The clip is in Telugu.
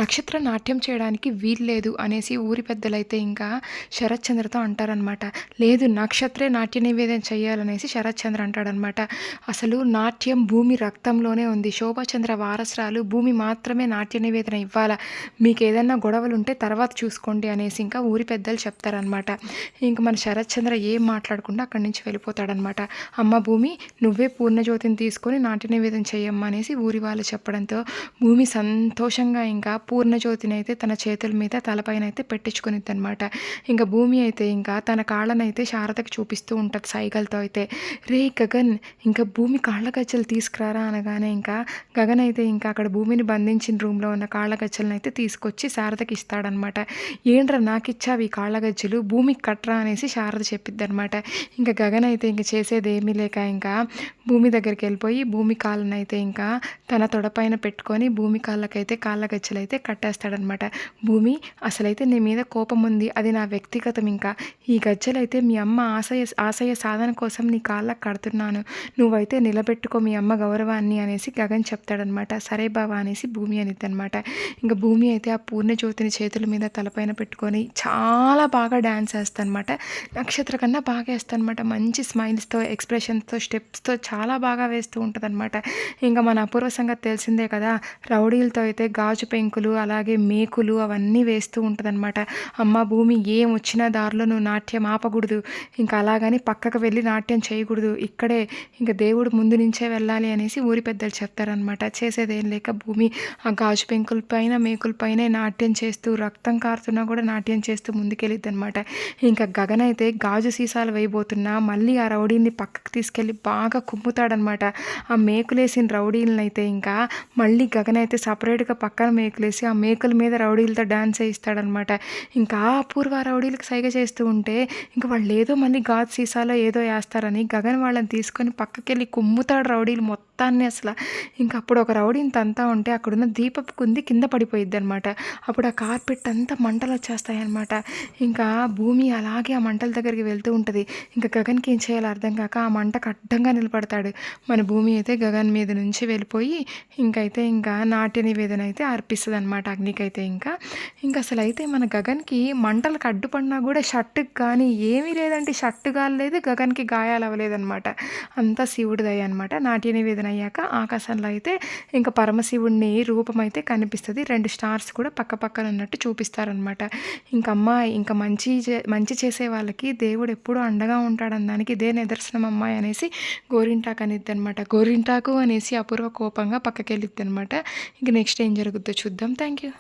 నక్షత్ర నాట్యం చేయడానికి వీల్లేదు అనేసి ఊరి పెద్దలైతే ఇంకా శరత్చంద్రతో అంటారనమాట. లేదు నక్షత్రే నాట్య నివేదన చేయాలనేసి శరత్చంద్ర అంటాడనమాట. అసలు నాట్యం భూమి రక్తంలోనే ఉంది. శోభాచంద్ర వారసురాలు భూమి మాత్రమే నాట్య నివేదన ఇవ్వాలా. మీకేదన్నా గొడవలుంటే తర్వాత చూసుకోండి అనేసి ఇంకా ఊరి పెద్దలు చెప్తారనమాట. ఇంక మన శరత్చంద్ర ఏం మాట్లాడకుండా అక్కడి నుంచి వెళ్ళిపోతాడనమాట. అమ్మ భూమి నువ్వే పూర్ణజ్యోతిని తీసుకొని నాట్య నివేదన చెయ్యమ్మా అనేసి ఊరి వాళ్ళు చెప్పడంతో భూమి సంతోషంగా ఇంకా పూర్ణజ్యోతినైతే తన చేతుల మీద తలపైన అయితే పెట్టించుకునిద్దనమాట. ఇంకా భూమి అయితే ఇంకా తన కాళ్ళనైతే శారదకి చూపిస్తూ ఉంటుంది సైగలతో అయితే. రే గగన్ ఇంకా భూమి కాళ్ళ గజ్జలు తీసుకురారా అనగానే ఇంకా గగన్ అయితే ఇంకా అక్కడ భూమిని బంధించిన రూమ్లో ఉన్న కాళ్ళ గజ్జలను అయితే తీసుకొచ్చి శారదకి ఇస్తాడనమాట. ఏంట్రా నాకు ఇచ్చావి ఈ కాళ్ళ గజ్జలు భూమికి కట్రా అనేసి శారద చెప్పిద్ది అనమాట. ఇంకా గగన్ అయితే ఇంక చేసేది ఏమీ లేక ఇంకా భూమి దగ్గరికి వెళ్ళిపోయి భూమి కాళ్ళనైతే ఇంకా తన తొడపైన పెట్టుకొని భూమి కాళ్ళకైతే కాళ్ళ గజ్జలైతే కట్టేస్తాడనమాట. భూమి అసలైతే నీ మీద కోపం ఉంది, అది నా వ్యక్తిగతం. ఇంకా ఈ గజ్జలైతే మీ అమ్మ ఆశయ సాధన కోసం నీ కాళ్ళకు కడుతున్నాను, నువ్వైతే నిలబెట్టుకో మీ అమ్మ గౌరవాన్ని అనేసి గగన్ చెప్తాడనమాట. సరే బావా అనేసి భూమి అనిద్దనమాట. ఇంకా భూమి అయితే ఆ పూర్ణజ్యోతిని చేతుల మీద తలపైన పెట్టుకొని చాలా బాగా డ్యాన్స్ వేస్తానమాట. నక్షత్ర కన్నా బాగా వేస్తానమాట. మంచి స్మైల్స్తో ఎక్స్ప్రెషన్స్తో స్టెప్స్తో చాలా బాగా వేస్తూ ఉంటుందన్నమాట. ఇంకా మన అపూర్వ సంగతి తెలిసిందే కదా, రౌడీలతో అయితే గాజు పెంకులు అలాగే మేకులు అవన్నీ వేస్తూ ఉంటుందన్నమాట. అమ్మ భూమి ఏం వచ్చినా దారిలో నువ్వు నాట్యం ఆపకూడదు, ఇంకా అలాగని పక్కకు వెళ్ళి నాట్యం చేయకూడదు, ఇక్కడే ఇంకా దేవుడు ముందు నుంచే వెళ్ళాలి అనేసి ఊరి పెద్దలు చెప్తారనమాట. చేసేదేం లేక భూమి ఆ గాజు పెంకుల పైన మేకుల పైనే నాట్యం చేస్తూ రక్తం కారుతున్నా కూడా నాట్యం చేస్తూ ముందుకెళ్ళిద్ది అనమాట. ఇంకా గగన్ అయితే గాజు సీసాలు వేయబోతున్నా మళ్ళీ ఆ రౌడీని పక్కకు తీసుకెళ్ళి బాగా కుమ్ముతాడనమాట. ఆ మేకులేసిన రౌడీలను అయితే ఇంకా మళ్ళీ గగన్ అయితే సపరేట్గా పక్కన మేకులేసి ఆ మేకుల మీద రౌడీలతో డాన్స్ వేయిస్తాడనమాట. ఇంకా అపూర్వ రౌడీలకు సైగ చేస్తూ ఉంటే ఇంకా వాళ్ళు ఏదో మళ్ళీ గాజు సీసాలో ఏదో వేస్తారని గగన్ వాళ్ళని తీసుకొని పక్కకెళ్ళి కుమ్ముతాడు రౌడీలు మొత్తాన్ని అసలు. ఇంకా అప్పుడు ఒక రౌడీని తంతా ఉంటే అక్కడున్న దీపపు కుంది కింద పడిపోయిద్ది అనమాట. అప్పుడు ఆ కార్పెట్ అంతా మంటలు వచ్చేస్తాయి అనమాట. ఇంకా భూమి అలాగే ఆ మంటల దగ్గరికి వెళ్తూ ఉంటుంది. ఇంకా గగన్కి ఏం చేయాలో అర్థం కాక ఆ మంటకు అడ్డంగా నిలబడతాడు. మన భూమి అయితే గగన్ మీద నుంచి వెళ్ళిపోయి ఇంకైతే ఇంకా నాట్య నివేదన అయితే అర్పిస్తుంది అనమాట అగ్నికైతే. ఇంకా అసలు అయితే మన గగన్కి మంటలకు అడ్డుపడినా కూడా షర్టుకి కానీ ఏమీ లేదంటే షర్టు కాలేదు, గగన్కి గాయాలు అవ్వలేదన్నమాట. అంతా శివుడి దయ అనమాట. నాట్య నివేదన అయ్యాక ఆకాశంలో అయితే ఇంకా పరమశివుడిని రూపం అయితే కనిపిస్తుంది. 2 స్టార్స్ కూడా పక్క పక్కన ఉన్నట్టు చూపిస్తారనమాట. ఇంకమ్మ ఇంకా మంచి చేసే వాళ్ళకి దేవుడు ఎప్పుడూ అండగా ఉంటాడని దానికి ఇదే నిదర్శనం అమ్మాయి అనేసి గోరింటాకు అనిద్ది అనమాట. గోరింటాకు అనేసి అపూర్వ కోపంగా పక్కకెళ్ళిద్ది అనమాట. ఇంక నెక్స్ట్ ఏం జరుగుద్దో చూద్దాం. Thank you.